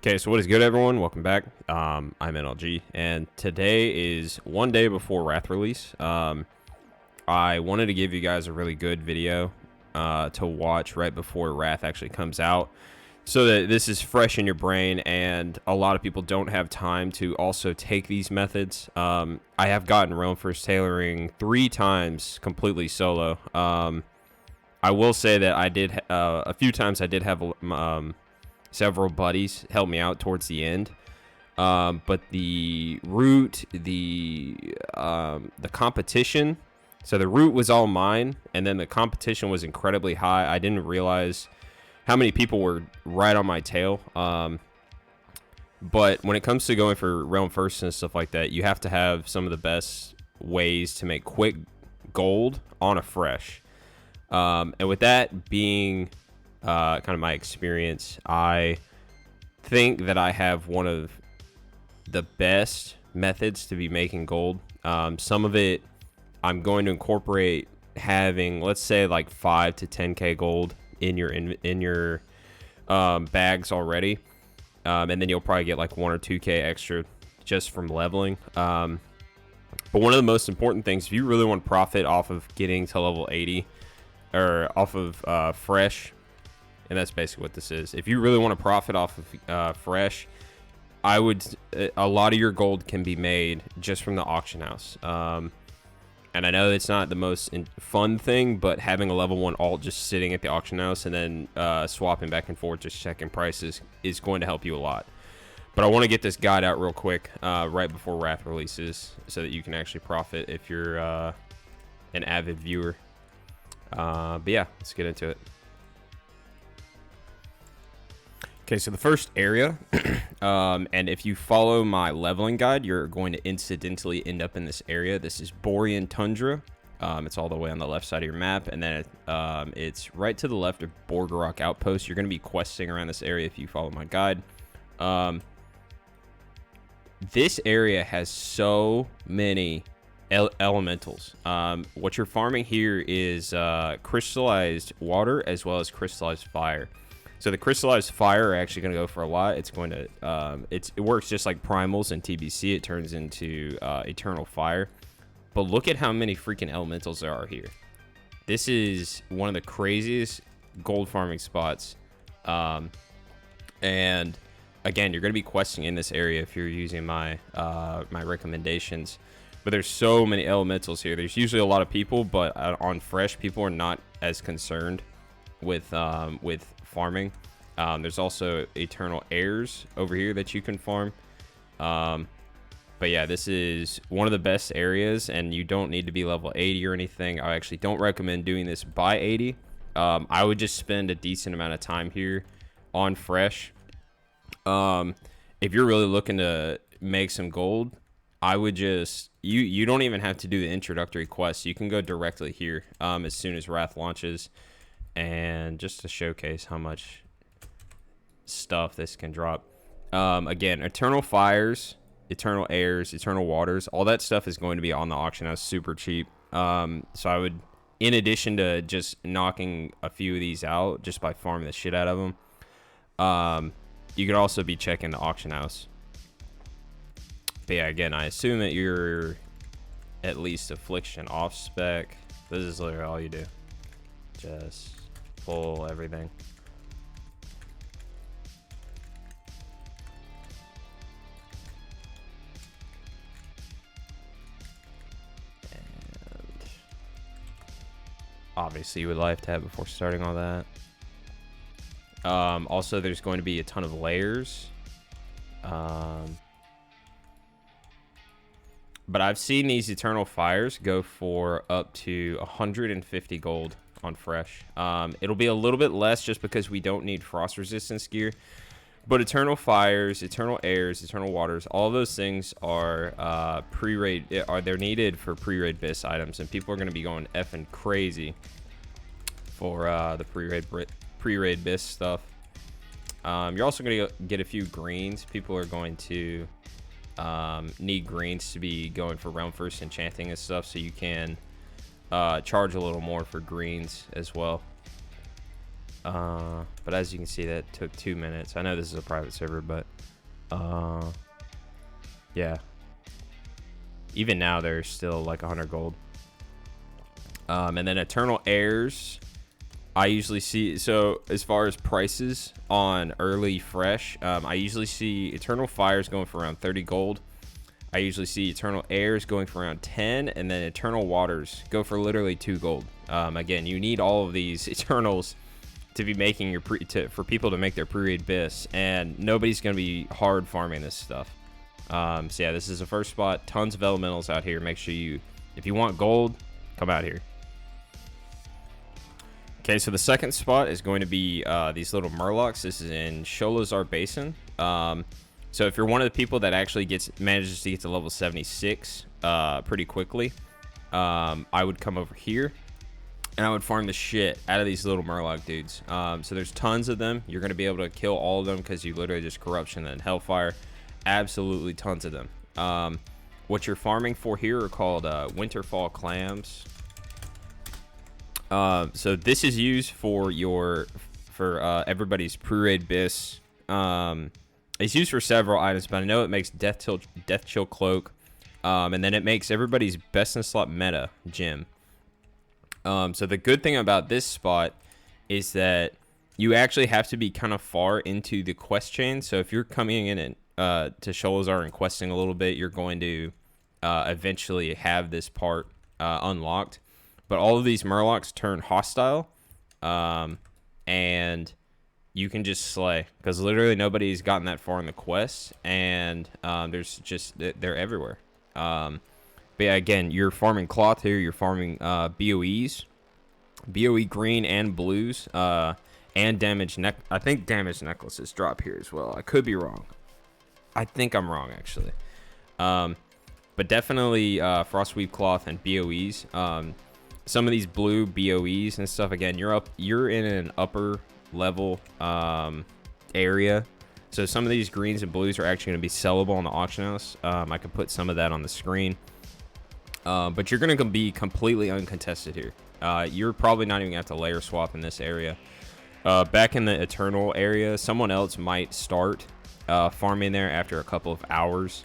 Okay, so what is good, everyone? Welcome back. I'm NLG, and today is one day before Wrath release. I wanted to give you guys a really good video to watch right before Wrath actually comes out, so that this is fresh in your brain, and a lot of people don't have time to also take these methods. I have gotten Realm First tailoring 3 times completely solo. I will say that I did a few times I did have several buddies help me out towards the end, but the route, the competition, so the route was all mine, and then the competition was incredibly high. I didn't realize how many people were right on my tail. But when it comes to going for Realm First and stuff like that, you have to have some of the best ways to make quick gold on a fresh. And with that being kind of my experience, I think that I have one of the best methods to be making gold. Some of it I'm going to incorporate having, let's say, like 5 to 10k gold in your bags already, and then you'll probably get like 1 or 2k extra just from leveling. But one of the most important things, if you really want to profit off of getting to level 80 or off of fresh, and that's basically what this is. If you really want to profit off of fresh, a lot of your gold can be made just from the auction house. And I know it's not the most fun thing, but having a level 1 alt just sitting at the auction house and then swapping back and forth, just checking prices, is going to help you a lot. But I want to get this guide out real quick right before Wrath releases, so that you can actually profit if you're an avid viewer. But yeah, let's get into it. Okay, so the first area, and if you follow my leveling guide, you're going to incidentally end up in this area. This is Borean Tundra. It's all the way on the left side of your map, and then it's right to the left of Borgarok Outpost. You're going to be questing around this area if you follow my guide. This area has so many elementals. What you're farming here is crystallized water as well as crystallized fire. So the crystallized fire are actually going to go for a lot. It's going to it works just like primals and TBC. It turns into eternal fire. But look at how many freaking elementals there are here. This is one of the craziest gold farming spots. And again, you're going to be questing in this area if you're using my my recommendations. But there's so many elementals here. There's usually a lot of people, but on fresh, people are not as concerned with farming. There's also eternal airs over here that you can farm. But yeah, this is one of the best areas, and you don't need to be level 80 or anything. I actually don't recommend doing this by 80. I would just spend a decent amount of time here on fresh. If you're really looking to make some gold, I would just you don't even have to do the introductory quest. You can go directly here as soon as Wrath launches. And just to showcase how much stuff this can drop, again, eternal fires, eternal airs, eternal waters, all that stuff is going to be on the auction house super cheap. So I would, in addition to just knocking a few of these out just by farming the shit out of them, you could also be checking the auction house. But yeah, again, I assume that you're at least affliction off spec. This is literally all you do. Just pull everything. And obviously you would life tab before starting all that. Also, there's going to be a ton of layers. But I've seen these eternal fires go for up to 150 gold on fresh. It'll be a little bit less just because we don't need frost resistance gear, but eternal fires, eternal airs, eternal waters, all those things are pre-raid, they're needed for pre-raid bis items, and people are going to be going effing crazy for the pre-raid bis stuff. You're also going to get a few greens. People are going to need greens to be going for Realm First enchanting and stuff, so you can charge a little more for greens as well. But as you can see, that took 2 minutes. I know this is a private server, but yeah. Even now, there's still like 100 gold. And then Eternal Airs, I usually see, so as far as prices on early fresh, I usually see Eternal Fires going for around 30 gold. I usually see Eternal Airs going for around 10, and then Eternal Waters go for literally 2 gold. Again, you need all of these Eternals to be making your for people to make their pre-raid bis, and nobody's going to be hard farming this stuff. So yeah, this is the first spot. Tons of elementals out here. Make sure you, if you want gold, come out here. Okay, so the second spot is going to be these little murlocs. This is in Sholazar Basin. So if you're one of the people that actually manages to get to level 76 pretty quickly, I would come over here and I would farm the shit out of these little murloc dudes. So there's tons of them. You're going to be able to kill all of them because you literally just corruption and hellfire. Absolutely tons of them. What you're farming for here are called winterfall clams. So this is used for everybody's pre-raid bis. It's used for several items, but I know it makes Death Chill Cloak, and then it makes everybody's best in slot meta gem. So the good thing about this spot is that you actually have to be kind of far into the quest chain. So if you're coming in to Sholazar and questing a little bit, you're going to eventually have this part unlocked. But all of these murlocs turn hostile, and you can just slay because literally nobody's gotten that far in the quest, and they're everywhere. But yeah, again, you're farming cloth here. You're farming BOEs, BOE green and blues, and damage I think damage necklaces drop here as well. I could be wrong. I think I'm wrong actually. But definitely frostweave cloth and BOEs. Some of these blue BOEs and stuff, again, you're in an upper level area, so some of these greens and blues are actually going to be sellable on the auction house. I could put some of that on the screen, but you're going to be completely uncontested here. You're probably not even going to have to layer swap in this area. Back in the Eternal area, someone else might start farming there after a couple of hours,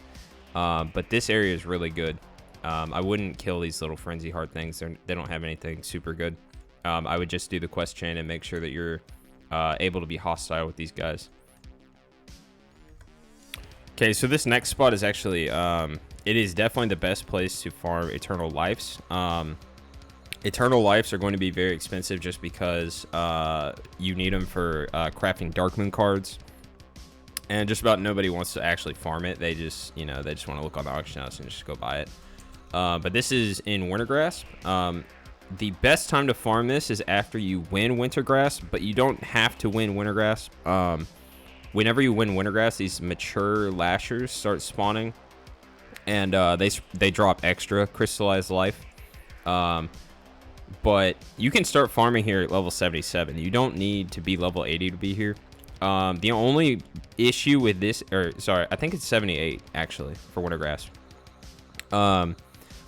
but this area is really good. I wouldn't kill these little frenzy heart things. They don't have anything super good. I would just do the quest chain and make sure that you're able to be hostile with these guys. Okay, so this next spot is actually, it is definitely the best place to farm Eternal Lives. Eternal Lives are going to be very expensive just because you need them for crafting Darkmoon cards. And just about nobody wants to actually farm it. They just want to look on the auction house and just go buy it. But this is in Wintergrass. The best time to farm this is after you win Wintergrass, but you don't have to win Wintergrass. Whenever you win Wintergrass, these mature lashers start spawning, and they drop extra crystallized life. But you can start farming here at level 77. You don't need to be level 80 to be here. The only issue with this, I think it's 78 actually for Wintergrass.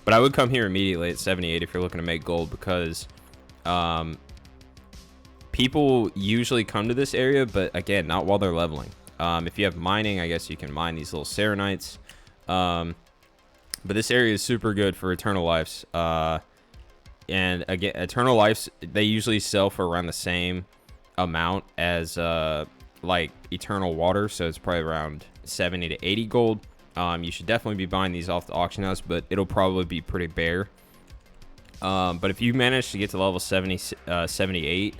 But I would come here immediately at 78 if you're looking to make gold, because people usually come to this area, but again, not while they're leveling. If you have mining, I guess you can mine these little Serenites. But this area is super good for Eternal Lives. And again, Eternal Lives, they usually sell for around the same amount as like Eternal Water, so it's probably around 70 to 80 gold. You should definitely be buying these off the auction house, but it'll probably be pretty bare. But if you manage to get to level 78,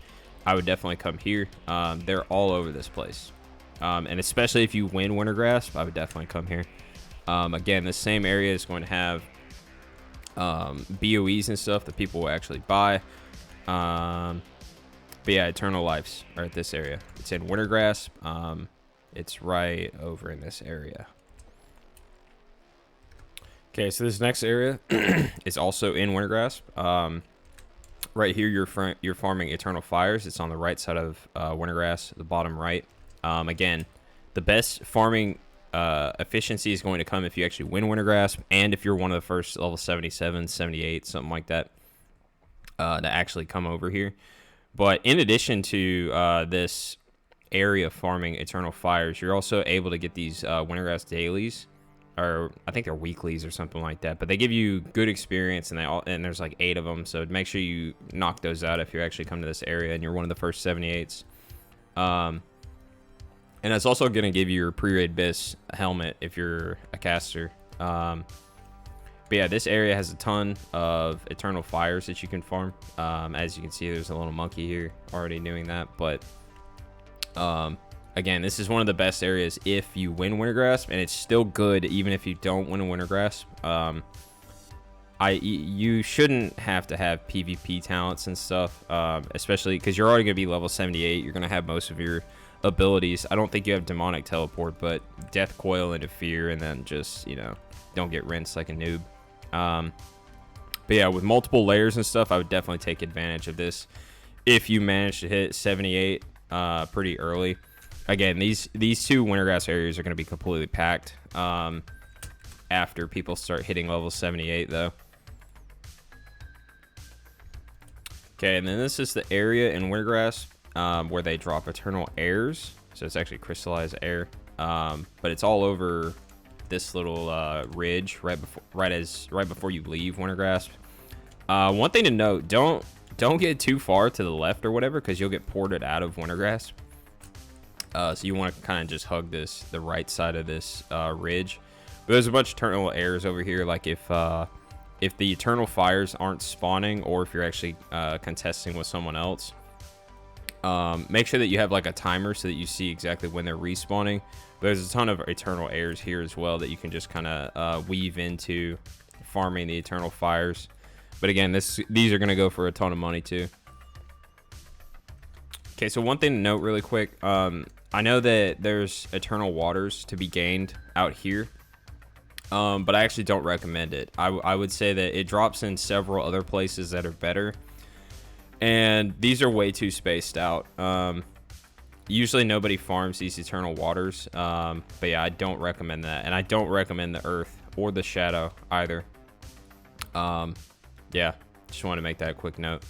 I would definitely come here. They're all over this place. And especially if you win Wintergrass, I would definitely come here. Again, this same area is going to have BOEs and stuff that people will actually buy. But yeah, Eternal Lives are at this area. It's in Wintergrass. It's right over in this area. Okay, so this next area is also in Wintergrass. Right here, you're farming Eternal Fires. It's on the right side of Wintergrass, the bottom right. Again, the best farming efficiency is going to come if you actually win Wintergrass, and if you're one of the first level 77, 78, something like that, to actually come over here. But in addition to this area farming Eternal Fires, you're also able to get these Wintergrass dailies, or I think they're weeklies or something like that. But they give you good experience, and there's like 8 of them. So make sure you knock those out if you actually come to this area and you're one of the first 78s. And it's also going to give you your pre-raid bis helmet if you're a caster. But yeah, this area has a ton of Eternal Fires that you can farm. As you can see, there's a little monkey here already doing that. But again, this is one of the best areas if you win Wintergrasp, and it's still good even if you don't win a Wintergrasp. You shouldn't have to have PvP talents and stuff, especially because you're already going to be level 78. You're going to have most of your abilities. I don't think you have Demonic Teleport, but Death Coil into Fear, and then just, you know, don't get rinsed like a noob. But yeah, with multiple layers and stuff, I would definitely take advantage of this if you manage to hit 78 pretty early. Again, these 2 Wintergrass areas are going to be completely packed after people start hitting level 78 though. Okay, and then this is the area in Wintergrass where they drop Eternal Airs. So it's actually crystallized air, but it's all over this little ridge right before you leave Wintergrasp. One thing to note: don't get too far to the left or whatever, because you'll get ported out of Wintergrasp. So you want to kind of just hug the right side of this ridge. But there's a bunch of Eternal Airs over here. Like if the Eternal Fires aren't spawning, or if you're actually contesting with someone else, make sure that you have like a timer so that you see exactly when they're respawning. There's a ton of Eternal Airs here as well that you can just kind of weave into farming the Eternal Fires. But again, these are going to go for a ton of money too. Okay, so one thing to note really quick. I know that there's Eternal Waters to be gained out here, but I actually don't recommend it. I would say that it drops in several other places that are better, and these are way too spaced out. Usually nobody farms these Eternal Waters, but yeah, I don't recommend that, and I don't recommend the Earth or the Shadow either. Yeah, just want to make that a quick note.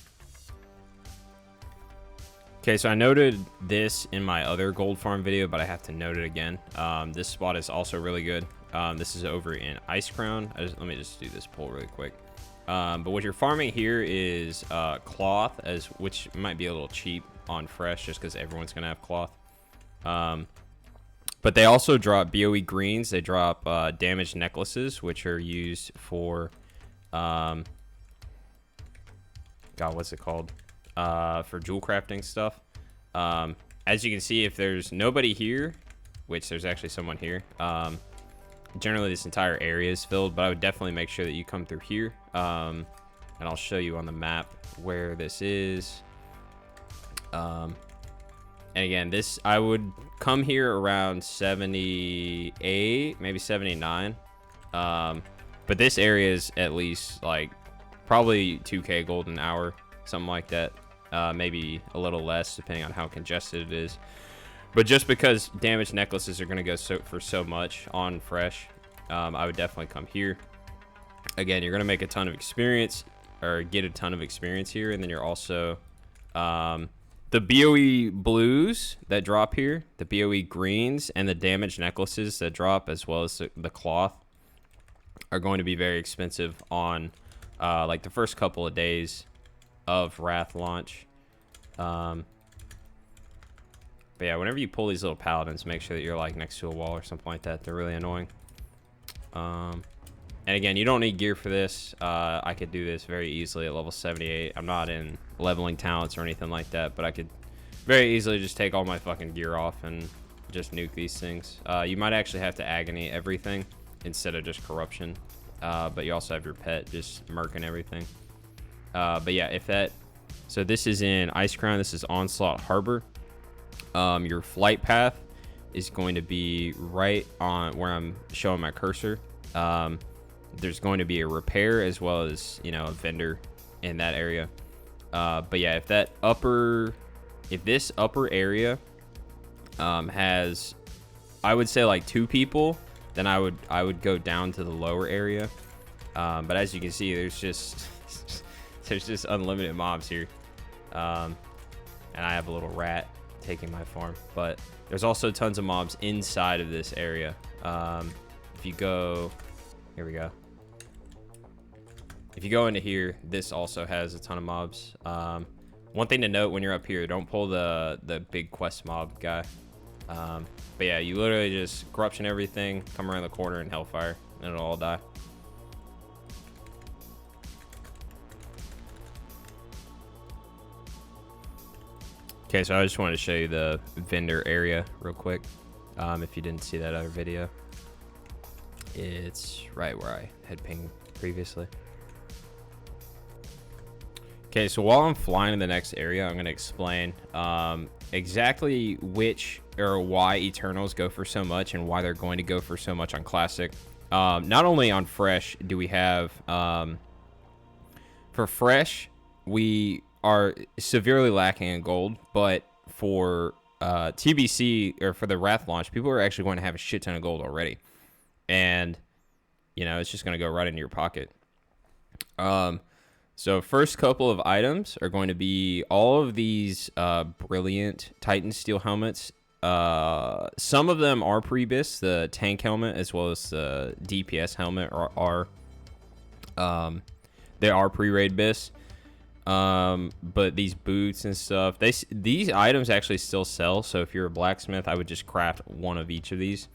Okay, so I noted this in my other gold farm video, but I have to note it again. This spot is also really good. This is over in Ice Crown. Let me just do this pull really quick. But what you're farming here is cloth, which might be a little cheap on fresh just because everyone's gonna have cloth. But they also drop BOE greens. They drop damaged necklaces, which are used for God, what's it called? For jewel crafting stuff. As you can see, if there's nobody here, which there's actually someone here, generally this entire area is filled, but I would definitely make sure that you come through here. And I'll show you on the map where this is. And again, I would come here around 78, maybe 79. But this area is at least like probably 2k gold an hour, something like that. Maybe a little less depending on how congested it is. But just because damaged necklaces are going to go for so much on fresh, I would definitely come here. Again, you're going to make a ton of experience, or get a ton of experience here, and then you're also the BOE blues that drop here, the BOE greens, and the damaged necklaces that drop, as well as the cloth, are going to be very expensive on like the first couple of days of Wrath launch. But yeah, whenever you pull these little paladins, make sure that you're like next to a wall or something like that. They're really annoying. And again, you don't need gear for this. I could do this very easily at level 78. I'm not in leveling talents or anything like that, but I could very easily just take all my fucking gear off and just nuke these things. You might actually have to agony everything instead of just corruption. But you also have your pet just murking everything. But yeah, so this is in Ice Crown. This is Onslaught Harbor. Your flight path is going to be right on where I'm showing my cursor. There's going to be a repair as well as, you know, a vendor in that area. But yeah, if this upper area has, I would say like 2 people, then I would go down to the lower area. But as you can see, there's just unlimited mobs here. and I have a little rat taking my farm. But there's also tons of mobs inside of this area. If you go, here we go. If you go into here, this also has a ton of mobs. One thing to note when you're up here, don't pull the big quest mob guy. But yeah, you literally just corruption everything, come around the corner and hellfire, and it'll all die. Okay, so I just wanted to show you the vendor area real quick. If you didn't see that other video, it's right where I had pinged previously. Okay, so while I'm flying to the next area, I'm going to explain exactly which or why Eternals go for so much and why they're going to go for so much on Classic. Not only on Fresh do we have... for Fresh, we are severely lacking in gold, but for TBC, or for the Wrath launch, people are actually going to have a shit ton of gold already. And, you know, it's just going to go right into your pocket. So first couple of items are going to be all of these brilliant Titan steel helmets. Some of them are pre-bis, the tank helmet as well as the DPS helmet they are pre-raid bis. But these boots and stuff, these items actually still sell. So if you're a blacksmith, I would just craft one of each of these.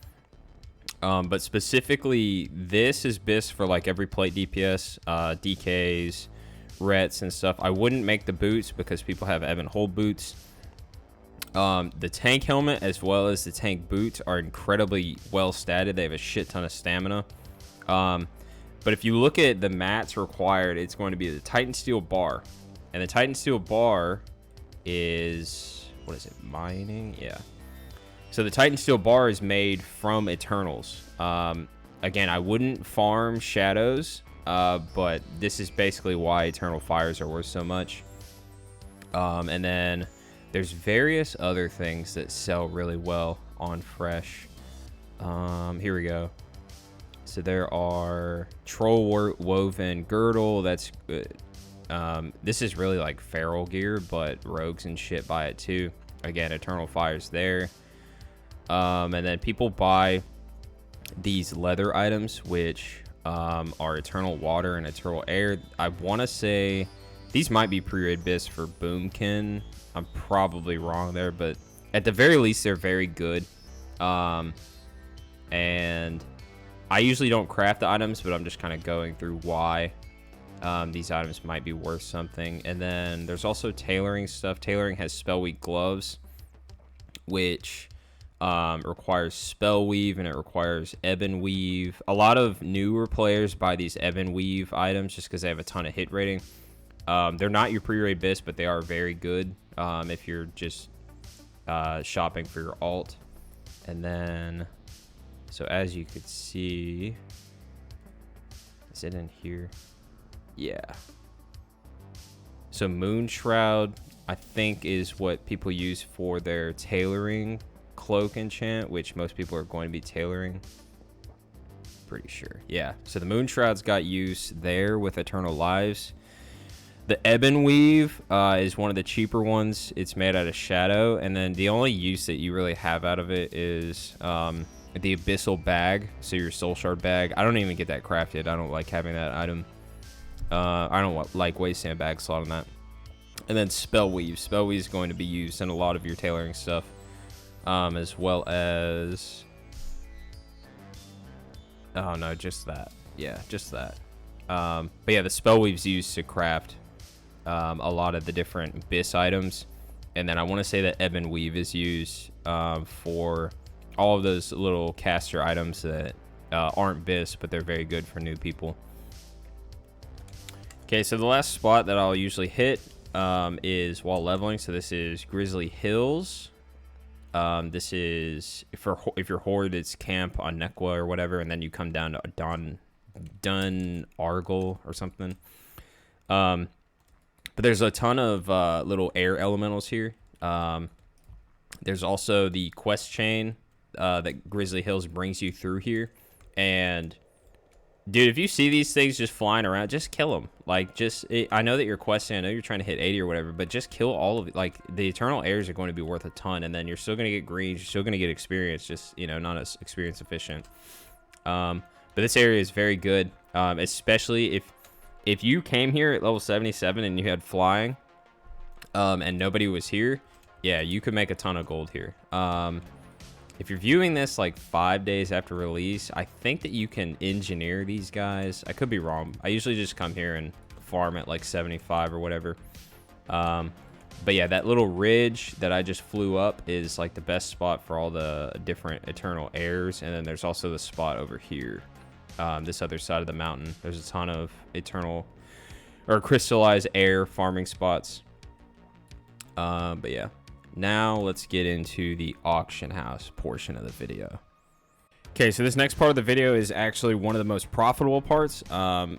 But specifically, this is bis for like every plate DPS, DKs, rets and stuff. I wouldn't make the boots because people have ebb and hold boots. The tank helmet as well as the tank boots are incredibly well statted. They have a shit ton of stamina. But if you look at the mats required, it's going to be the Titan Steel bar. And the Titan Steel bar is, what is it, mining? Yeah. So the Titan Steel bar is made from Eternals. Again, I wouldn't farm shadows, but this is basically why Eternal Fires are worth so much. And then there's various other things that sell really well on Fresh. Here we go. So there are Troll Woven Girdle. That's good. This is really like feral gear, but rogues and shit buy it too. Again, Eternal Fire's there. And then people buy these leather items, which are Eternal Water and Eternal Air. I want to say these might be pre-raid bis for Boomkin. I'm probably wrong there, but at the very least, they're very good. And I usually don't craft the items, but I'm just kind of going through why these items might be worth something. And then there's also tailoring stuff. Tailoring has spell weak gloves, which requires spell weave, and it requires ebb and weave. A lot of newer players buy these ebb and weave items just because they have a ton of hit rating. They're not your pre-raid bis, but they are very good if you're just shopping for your alt. And then, so as you could see, is it in here? Yeah. So Moon Shroud, I think, is what people use for their tailoring cloak enchant, which most people are going to be tailoring. Pretty sure. Yeah. So the Moon Shroud's got use there with Eternal Lives. The Ebon Weave is one of the cheaper ones. It's made out of shadow, and then the only use that you really have out of it is the Abyssal Bag, so your Soul Shard bag. I don't even get that crafted. I don't like having that item. I don't like wasting a bag slot on that. And then Spell Weave. Spell Weave is going to be used in a lot of your tailoring stuff, as well as... Oh, no, just that. Yeah, just that. But yeah, the Spell Weave's used to craft a lot of the different bis items. And then I want to say that Ebon Weave is used for all of those little caster items that aren't bis, but they're very good for new people. Okay, so the last spot that I'll usually hit is while leveling. So this is Grizzly Hills. This is, if you're Horde, it's camp on Nekwa or whatever, and then you come down to Dun Argyle or something. But there's a ton of little air elementals here. There's also the quest chain that Grizzly Hills brings you through here, and Dude, if you see these things just flying around, just kill them. Like, I know that you're questing. I know you're trying to hit 80 or whatever, but just kill all of it. Like, the eternal airs are going to be worth a ton, and then you're still going to get greens. You're still going to get experience, just, you know, not as experience efficient. But this area is very good, especially if you came here at level 77 and you had flying, and nobody was here, yeah, you could make a ton of gold here. If you're viewing this like 5 days after release, I think that you can engineer these guys. I could be wrong. I usually just come here and farm at like 75 or whatever. But yeah, that little ridge that I just flew up is like the best spot for all the different eternal airs. And then there's also the spot over here, this other side of the mountain. There's a ton of eternal or crystallized air farming spots. But yeah. Now let's get into the auction house portion of the video. Okay, so this next part of the video is actually one of the most profitable parts. I'm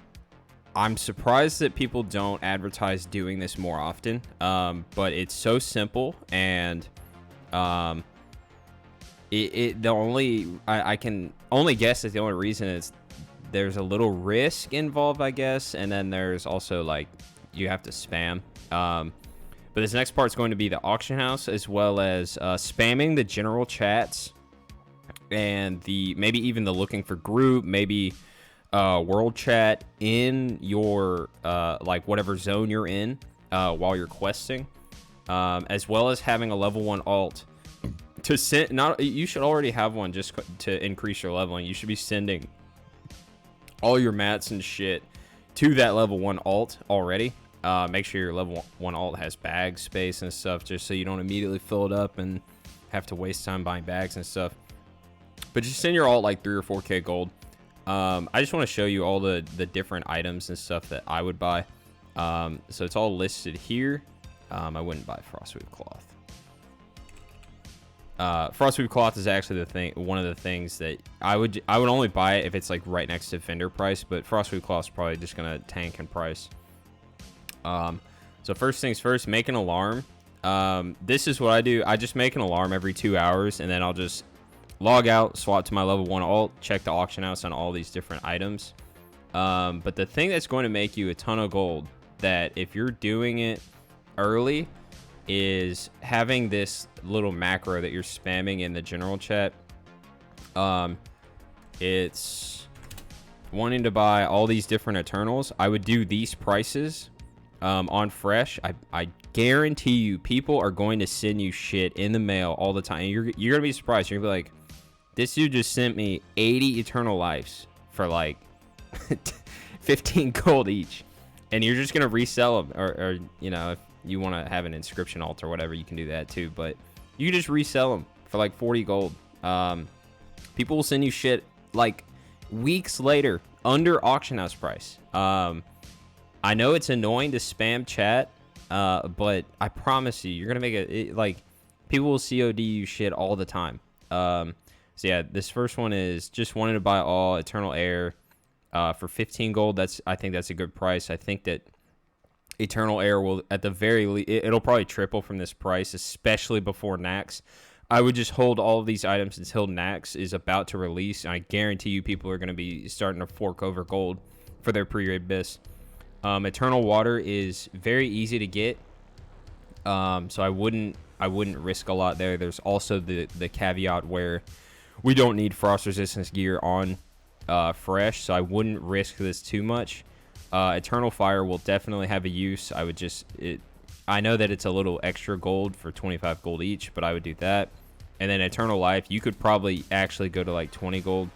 surprised that people don't advertise doing this more often, but it's so simple, and I can only guess that the only reason is there's a little risk involved, I guess, and then there's also like you have to spam. But this next part is going to be the auction house, as well as spamming the general chats and maybe even the looking for group, maybe world chat in your like whatever zone you're in while you're questing, as well as having a level 1 alt to send. You should already have one just to increase your leveling. You should be sending all your mats and shit to that level 1 alt already. Make sure your level 1 alt has bag space and stuff, just so you don't immediately fill it up and have to waste time buying bags and stuff. But just send your alt like 3 or 4k gold. I just want to show you all the different items and stuff that I would buy. So it's all listed here. I wouldn't buy frostweave cloth. Frostweave cloth is actually one of the things that I would only buy it if it's like right next to vendor price, but frostweave cloth is probably just gonna tank in price. So first things first, make an alarm. This is what I do. I just make an alarm every 2 hours, and then I'll just log out, swap to my level 1 alt, check the auction house on all these different items. But the thing that's going to make you a ton of gold, that if you're doing it early, is having this little macro that you're spamming in the general chat. It's wanting to buy all these different eternals. I would do these prices on fresh. I guarantee you people are going to send you shit in the mail all the time. You're gonna be surprised. You're gonna be like, this dude just sent me 80 eternal lives for like 15 gold each, and you're just gonna resell them, or you know, if you want to have an inscription alt or whatever, you can do that too, but you can just resell them for like 40 gold. People will send you shit like weeks later under auction house price. I know it's annoying to spam chat, but I promise you, you're gonna make it like people will COD you shit all the time. So yeah, this first one is just wanting to buy all eternal air for 15 gold. I think that's a good price. I think that eternal air will, at the very least, it'll probably triple from this price, especially before Nax. I would just hold all of these items until Nax is about to release, and I guarantee you people are going to be starting to fork over gold for their pre-raid bis. Eternal water is very easy to get, so I wouldn't risk a lot there. There's also the caveat where we don't need frost resistance gear on fresh, so I wouldn't risk this too much. Eternal fire will definitely have a use. I know that it's a little extra gold for 25 gold each, but I would do that. And then eternal life, you could probably actually go to like 20 gold.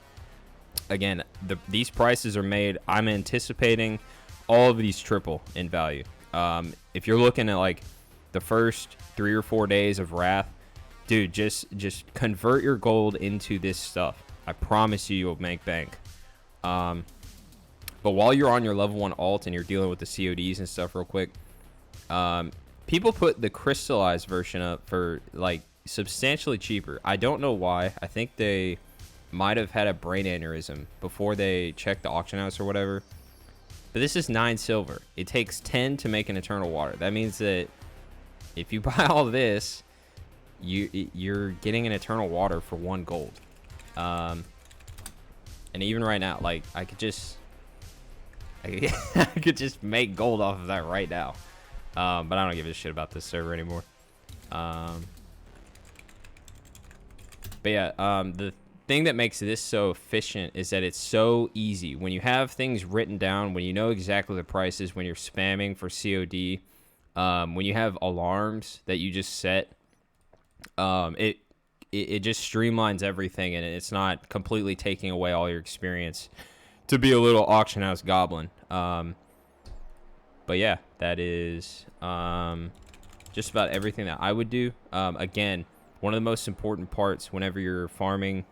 Again, these prices are made. I'm anticipating all of these triple in value. If you're looking at like the first 3 or 4 days of Wrath, dude, just convert your gold into this stuff. I promise you'll make bank. But while you're on your level 1 alt and you're dealing with the CODs and stuff real quick, people put the crystallized version up for like substantially cheaper. I don't know why. I think they might have had a brain aneurysm before they checked the auction house or whatever. But this is 9 silver. It takes 10 to make an eternal water. That means that if you buy all this, you're getting an eternal water for 1 gold. And even right now, like I could just I could just make gold off of that right now. But I don't give a shit about this server anymore. But yeah, the thing that makes this so efficient is that it's so easy. When you have things written down, when you know exactly the prices, when you're spamming for COD, when you have alarms that you just set, it just streamlines everything, and it's not completely taking away all your experience to be a little auction house goblin. But yeah, that is just about everything that I would do. Again, one of the most important parts whenever you're farming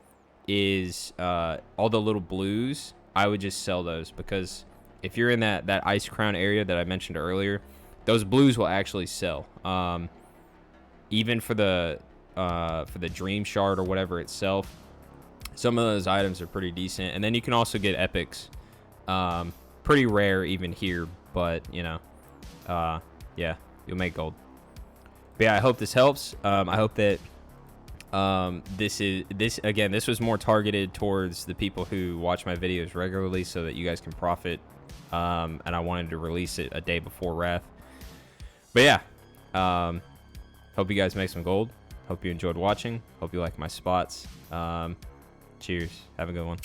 is all the little blues. I would just sell those, because if you're in that ice crown area that I mentioned earlier, those blues will actually sell. Even for the dream shard or whatever itself, some of those items are pretty decent. And then you can also get epics, pretty rare even here, but you know, yeah, you'll make gold. But yeah, I hope this helps. I hope that this was more targeted towards the people who watch my videos regularly, so that you guys can profit. And I wanted to release it a day before Wrath. But yeah, hope you guys make some gold. Hope you enjoyed watching. Hope you like my spots. Cheers. Have a good one.